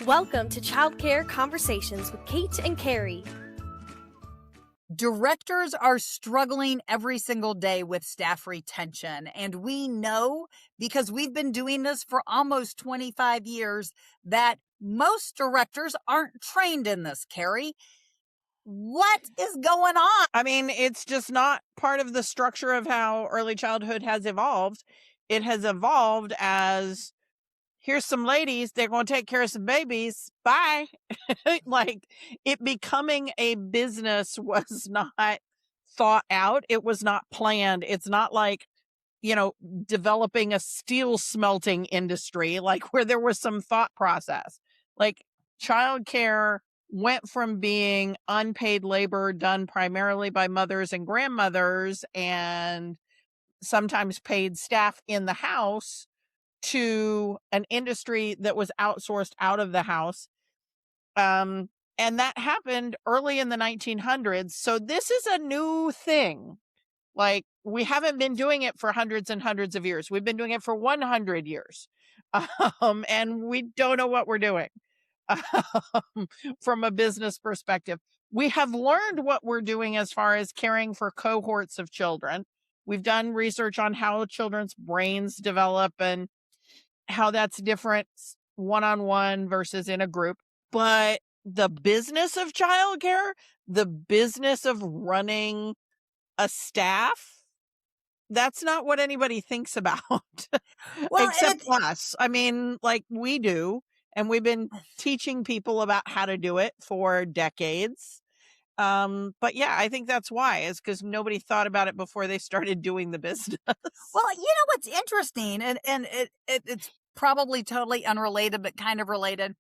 Welcome to Childcare Conversations with Kate and Carrie. Directors are struggling every single day with staff retention. And we know, because we've been doing this for almost 25 years, that most directors aren't trained in this, Carrie. What is going on? I mean, it's just not part of the structure of how early childhood has evolved. It has evolved as, here's some ladies, they're going to take care of some babies. Bye. Like, it becoming a business was not thought out. It was not planned. It's not like, developing a steel smelting industry, like where there was some thought process. Like, childcare went from being unpaid labor done primarily by mothers and grandmothers and sometimes paid staff in the house to an industry that was outsourced out of the house. And that happened early in the 1900s. So this is a new thing. Like, we haven't been doing it for hundreds and hundreds of years. We've been doing it for 100 years. And we don't know what we're doing from a business perspective. We have learned what we're doing as far as caring for cohorts of children. We've done research on how children's brains develop and how that's different one-on-one versus in a group. But the business of childcare, the business of running a staff, that's not what anybody thinks about. Well, except us. I mean, like, we do. And we've been teaching people about how to do it for decades. But yeah, I think that's why, is because nobody thought about it before they started doing the business. Well, you know what's interesting, and it's probably totally unrelated, but kind of related.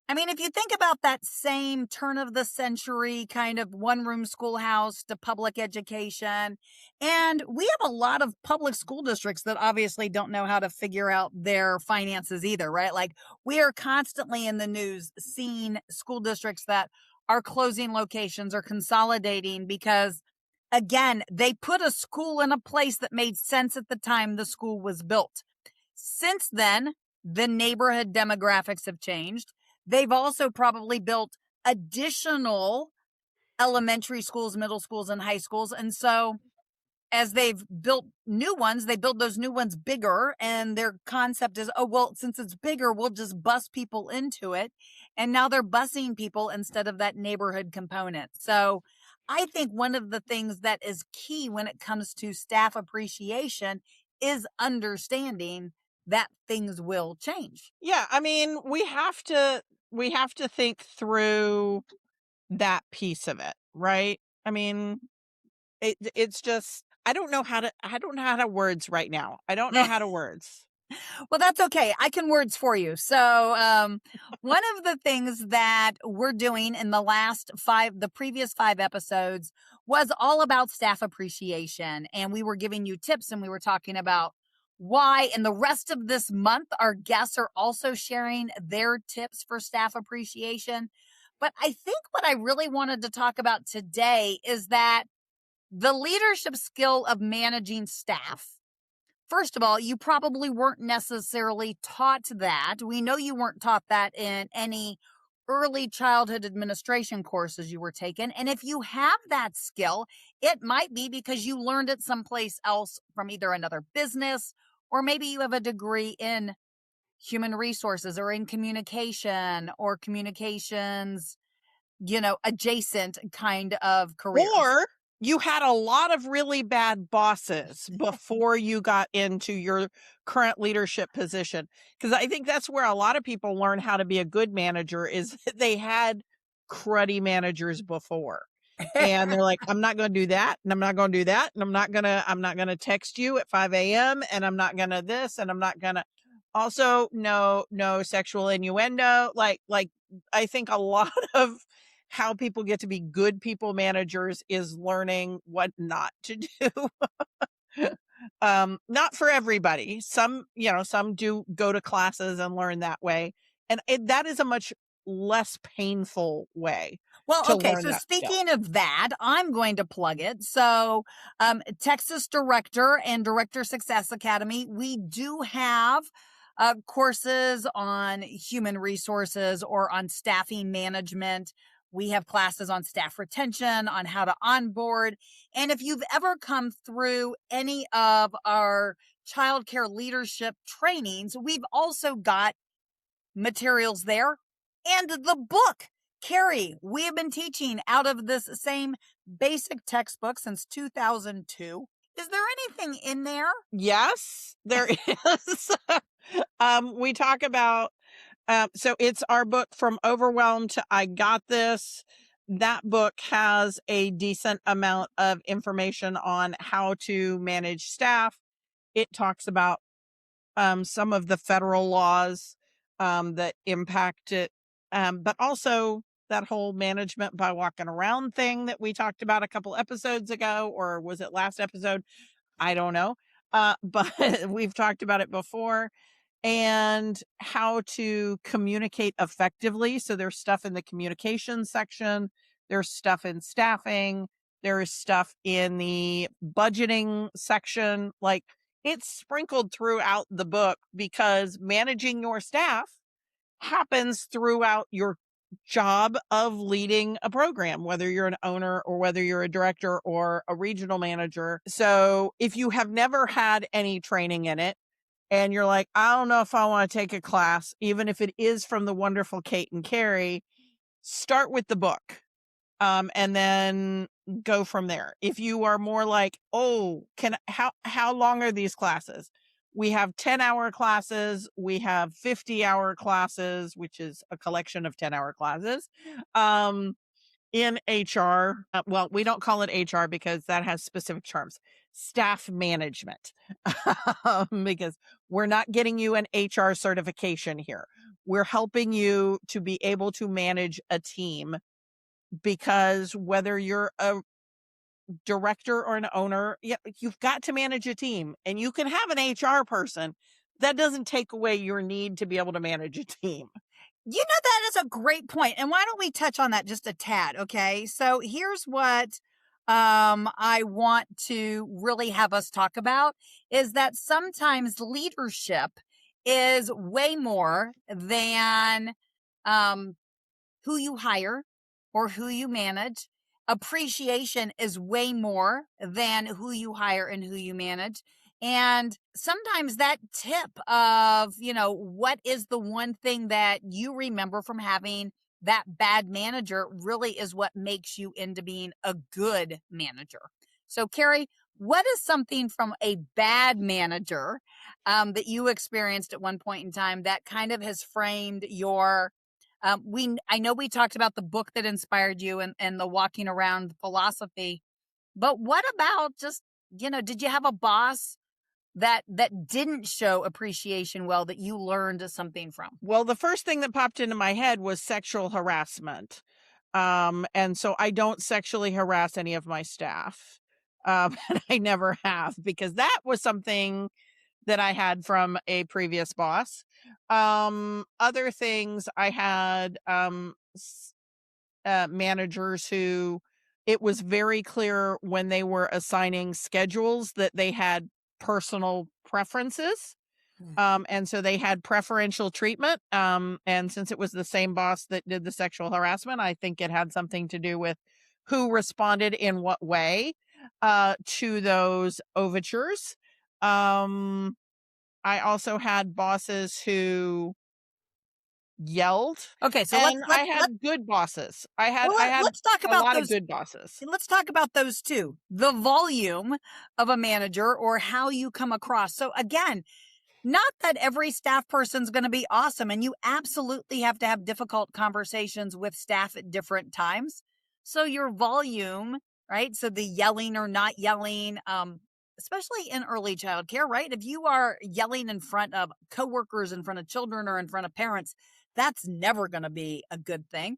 I mean, if you think about that same turn of the century kind of one-room schoolhouse to public education, and we have a lot of public school districts that obviously don't know how to figure out their finances either, right? Like, we are constantly in the news seeing school districts that are closing locations or consolidating because, again, they put a school in a place that made sense at the time the school was built. Since then, the neighborhood demographics have changed. They've also probably built additional elementary schools, middle schools, and high schools. And so as they've built new ones, they build those new ones bigger. And their concept is, oh, well, since it's bigger, we'll just bus people into it. And now they're busing people instead of that neighborhood component. So I think one of the things that is key when it comes to staff appreciation is understanding that things will change. Yeah, I mean, we have to think through that piece of it, right? I mean, it's just, I don't know how to words right now. I don't know how to words. Well, that's okay. I can words for you. So one of the things that we're doing in the previous 5 episodes was all about staff appreciation. And we were giving you tips and we were talking about why. And the rest of this month, our guests are also sharing their tips for staff appreciation. But I think what I really wanted to talk about today is that the leadership skill of managing staff. First of all, you probably weren't necessarily taught that. We know you weren't taught that in any early childhood administration courses you were taking. And if you have that skill, it might be because you learned it someplace else from either another business, or maybe you have a degree in human resources or in communication or communications, adjacent kind of careers. Or you had a lot of really bad bosses before you got into your current leadership position. Because I think that's where a lot of people learn how to be a good manager, is that they had cruddy managers before. And they're like, I'm not going to do that. And I'm not going to do that. And I'm not going to text you at 5 a.m. And I'm not going to this. And I'm not going to also no sexual innuendo. Like I think a lot of how people get to be good people managers is learning what not to do. Not for everybody. Some do go to classes and learn that way. And that is a much less painful way. Well, okay. So speaking of that, I'm going to plug it. So, Texas Director and Director Success Academy, we do have courses on human resources or on staffing management. We have classes on staff retention, on how to onboard. And if you've ever come through any of our childcare leadership trainings, we've also got materials there and the book. Carrie, we have been teaching out of this same basic textbook since 2002. Is there anything in there? Yes, there is. We talk about, so it's our book From Overwhelm to I Got This. That book has a decent amount of information on how to manage staff. It talks about some of the federal laws that impact it, but also that whole management by walking around thing that we talked about a couple episodes ago, or was it last episode? I don't know. But we've talked about it before, and how to communicate effectively. So there's stuff in the communication section, there's stuff in staffing, there's stuff in the budgeting section. Like, it's sprinkled throughout the book because managing your staff happens throughout your job of leading a program, whether you're an owner or whether you're a director or a regional manager. So if you have never had any training in it and you're like, I don't know if I want to take a class, even if it is from the wonderful Kate and Carrie, start with the book. And then go from there. If you are more like, oh, how long are these classes? We have 10-hour classes. We have 50-hour classes, which is a collection of 10-hour classes. In HR, well, we don't call it HR because that has specific terms. Staff management, because we're not getting you an HR certification here. We're helping you to be able to manage a team, because whether you're a director or an owner, you've got to manage a team, and you can have an HR person. That doesn't take away your need to be able to manage a team. You know, that is a great point. And why don't we touch on that just a tad? Okay. So here's what I want to really have us talk about is that sometimes leadership is way more than who you hire or who you manage. Appreciation is way more than who you hire and who you manage. And sometimes that tip of, what is the one thing that you remember from having that bad manager really is what makes you into being a good manager. So, Carrie, what is something from a bad manager that you experienced at one point in time that kind of has framed your I know we talked about the book that inspired you and the walking around philosophy, but what about just, did you have a boss that didn't show appreciation well that you learned something from? Well, the first thing that popped into my head was sexual harassment. And so I don't sexually harass any of my staff. And I never have, because that was something that I had from a previous boss. Other things, I had managers who it was very clear when they were assigning schedules that they had personal preferences. And so they had preferential treatment. And since it was the same boss that did the sexual harassment, I think it had something to do with who responded in what way to those overtures. I also had bosses who yelled. Okay, so I had good bosses. Let's talk about a lot those, of good bosses. Let's talk about those too. The volume of a manager or how you come across. So again, not that every staff person's going to be awesome, and you absolutely have to have difficult conversations with staff at different times. So your volume, right? So the yelling or not yelling, especially in early childcare, right? If you are yelling in front of coworkers, in front of children, or in front of parents, that's never going to be a good thing.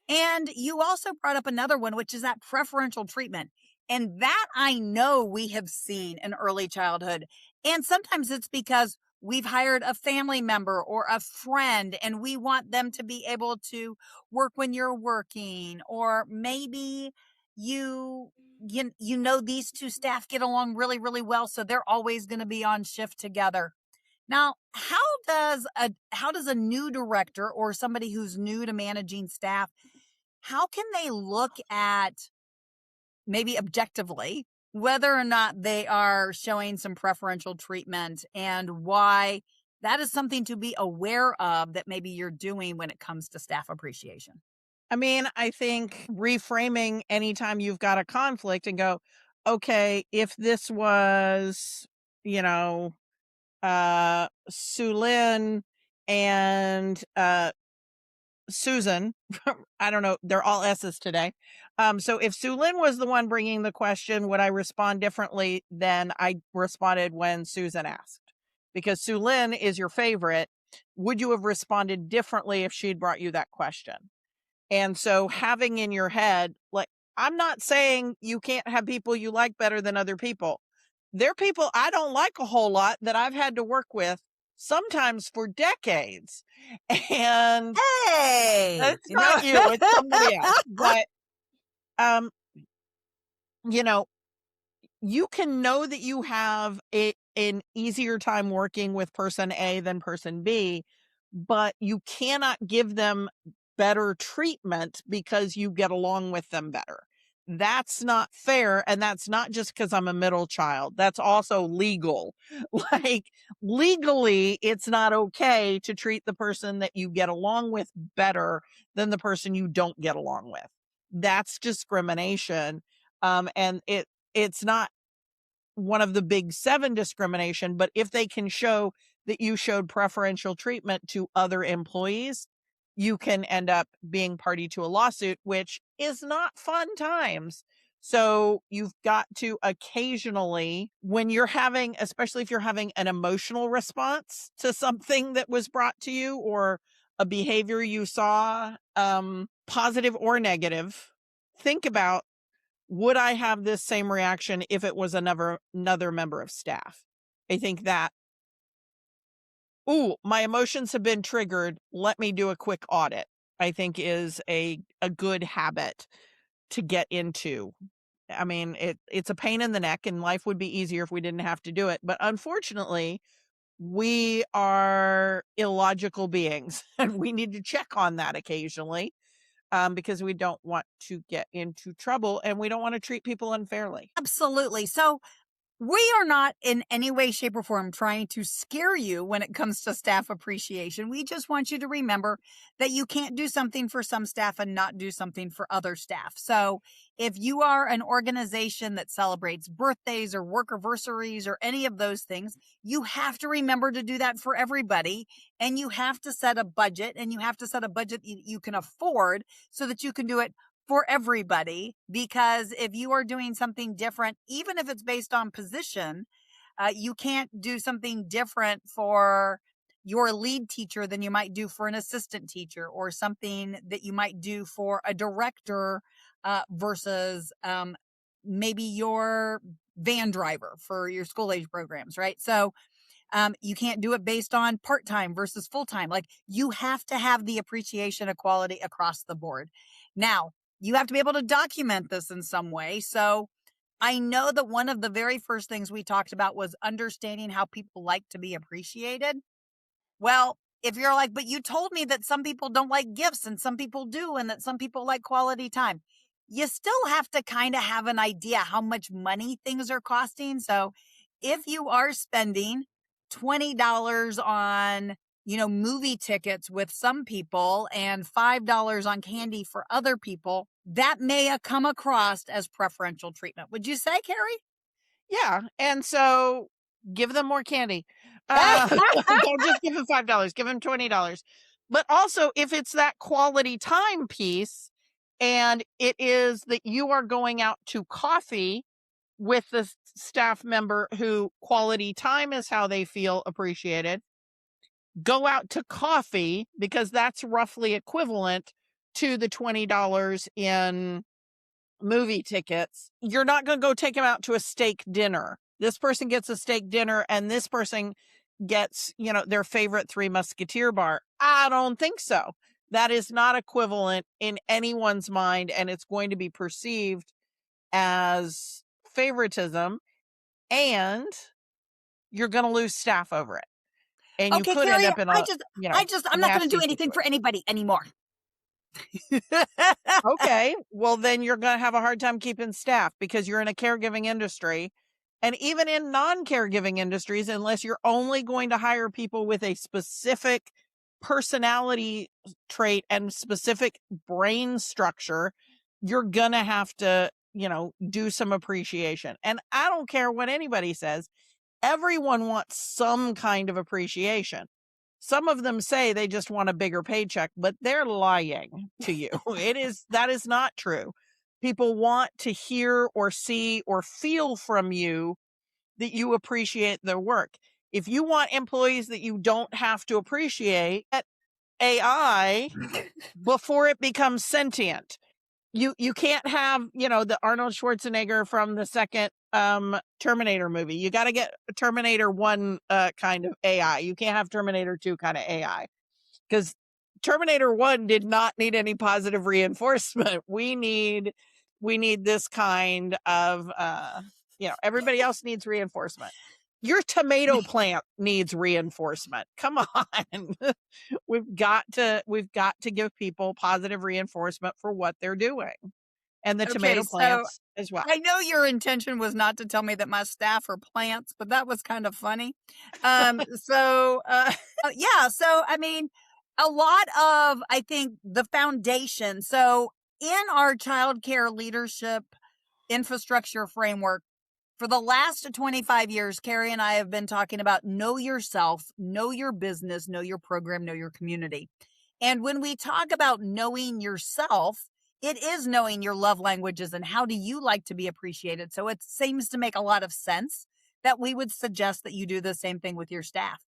And you also brought up another one, which is that preferential treatment. And that I know we have seen in early childhood. And sometimes it's because we've hired a family member or a friend and we want them to be able to work when you're working, or maybe you know these two staff get along really, really well, so they're always going to be on shift together. Now, how does a new director or somebody who's new to managing staff, how can they look at maybe objectively whether or not they are showing some preferential treatment and why that is something to be aware of that maybe you're doing when it comes to staff appreciation? I mean, I think reframing anytime you've got a conflict and go, okay, if this was, you know, Sue Lynn and Susan, I don't know, they're all S's today. So if Sue Lynn was the one bringing the question, would I respond differently than I responded when Susan asked? Because Sue Lynn is your favorite. Would you have responded differently if she'd brought you that question? And so having in your head, like, I'm not saying you can't have people you like better than other people. There are people I don't like a whole lot that I've had to work with sometimes for decades. And Hey, it's not you, it's somebody else. But, um, you know, you can know that you have an easier time working with person A than person B, but you cannot give them better treatment because you get along with them better. That's not fair. And that's not just because I'm a middle child. That's also legal. Like, legally, it's not okay to treat the person that you get along with better than the person you don't get along with. That's discrimination. And it's not one of the big 7 discrimination, but if they can show that you showed preferential treatment to other employees, you can end up being party to a lawsuit, which is not fun times. So you've got to occasionally, when you're having, especially if you're having an emotional response to something that was brought to you or a behavior you saw, positive or negative, think about, would I have this same reaction if it was another member of staff? I think that, ooh, my emotions have been triggered. Let me do a quick audit, I think is a good habit to get into. I mean, it's a pain in the neck and life would be easier if we didn't have to do it. But unfortunately, we are illogical beings and we need to check on that occasionally. Because we don't want to get into trouble and we don't want to treat people unfairly. Absolutely. So we are not in any way, shape, or form trying to scare you when it comes to staff appreciation. We just want you to remember that you can't do something for some staff and not do something for other staff. So if you are an organization that celebrates birthdays or work anniversaries or any of those things, you have to remember to do that for everybody. And you have to set a budget, and you have to set a budget you can afford so that you can do it for everybody. Because if you are doing something different, even if it's based on position, you can't do something different for your lead teacher than you might do for an assistant teacher, or something that you might do for a director versus maybe your van driver for your school age programs, right? So you can't do it based on part-time versus full-time. Like, you have to have the appreciation equality across the board. Now, you have to be able to document this in some way. So I know that one of the very first things we talked about was understanding how people like to be appreciated. Well, if you're like, but you told me that some people don't like gifts and some people do, and that some people like quality time, you still have to kind of have an idea how much money things are costing. So if you are spending $20 on, movie tickets with some people and $5 on candy for other people, that may come across as preferential treatment. Would you say, Carrie? Yeah. And so give them more candy. Don't just give them $5, give them $20. But also, if it's that quality time piece and it is that you are going out to coffee with the staff member who quality time is how they feel appreciated, go out to coffee, because that's roughly equivalent to the $20 in movie tickets. You're not going to go take them out to a steak dinner. This person gets a steak dinner and this person gets, their favorite Three Musketeer bar. I don't think so. That is not equivalent in anyone's mind, and it's going to be perceived as favoritism, and you're going to lose staff over it. And you Okay, could Carrie, end up in a, I'm not going to nasty do anything for situation. anybody anymore. Okay, well then you're going to have a hard time keeping staff because you're in a caregiving industry. And even in non-caregiving industries, unless you're only going to hire people with a specific personality trait and specific brain structure, you're going to have to, do some appreciation. And I don't care what anybody says. Everyone wants some kind of appreciation. Some of them say they just want a bigger paycheck, but they're lying to you. That is not true. People want to hear or see or feel from you that you appreciate their work. If you want employees that you don't have to appreciate, AI before it becomes sentient. You can't have, the Arnold Schwarzenegger from the second Terminator movie. You got to get Terminator 1 kind of AI. You can't have Terminator 2 kind of AI. Because Terminator 1 did not need any positive reinforcement. We need this kind of everybody else needs reinforcement. Your tomato plant needs reinforcement. Come on. We've got to give people positive reinforcement for what they're doing. And the tomato plants as well. I know your intention was not to tell me that my staff are plants, but that was kind of funny. So I mean, a lot of, I think, the foundation. So in our childcare leadership infrastructure framework, for the last 25 years, Carrie and I have been talking about know yourself, know your business, know your program, know your community. And when we talk about knowing yourself, it is knowing your love languages and how do you like to be appreciated. So it seems to make a lot of sense that we would suggest that you do the same thing with your staff.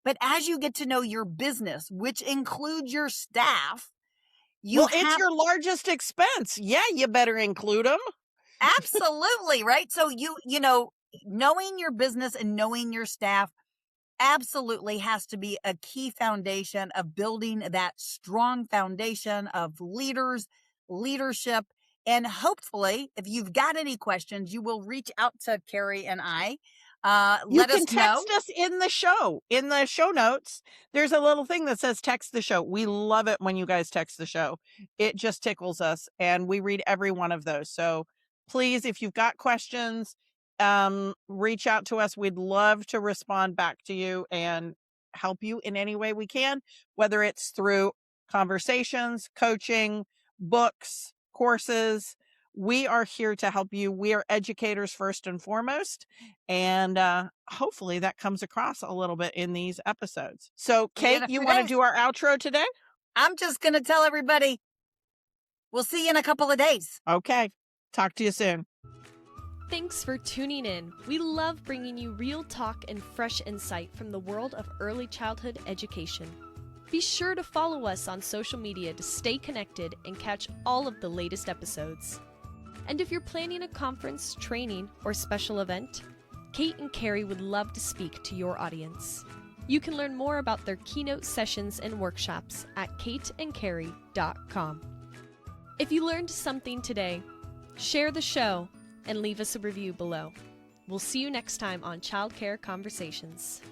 But as you get to know your business, which includes your staff, it's your largest expense. Yeah, you better include them. Absolutely, right? So knowing your business and knowing your staff absolutely has to be a key foundation of building that strong foundation of leadership. And hopefully, if you've got any questions, you will reach out to Carrie and I. You can text us in the show notes. There's a little thing that says text the show. We love it when you guys text the show. It just tickles us and we read every one of those. So please, if you've got questions, reach out to us. We'd love to respond back to you and help you in any way we can, whether it's through conversations, coaching, books, courses. We are here to help you. We are educators first and foremost. And hopefully that comes across a little bit in these episodes. So, Kate, you want to do our outro today? I'm just going to tell everybody we'll see you in a couple of days. Okay. Talk to you soon. Thanks for tuning in. We love bringing you real talk and fresh insight from the world of early childhood education. Be sure to follow us on social media to stay connected and catch all of the latest episodes. And if you're planning a conference, training, or special event, Kate and Carrie would love to speak to your audience. You can learn more about their keynote sessions and workshops at kateandcarrie.com. If you learned something today, share the show and leave us a review below. We'll see you next time on Childcare Conversations.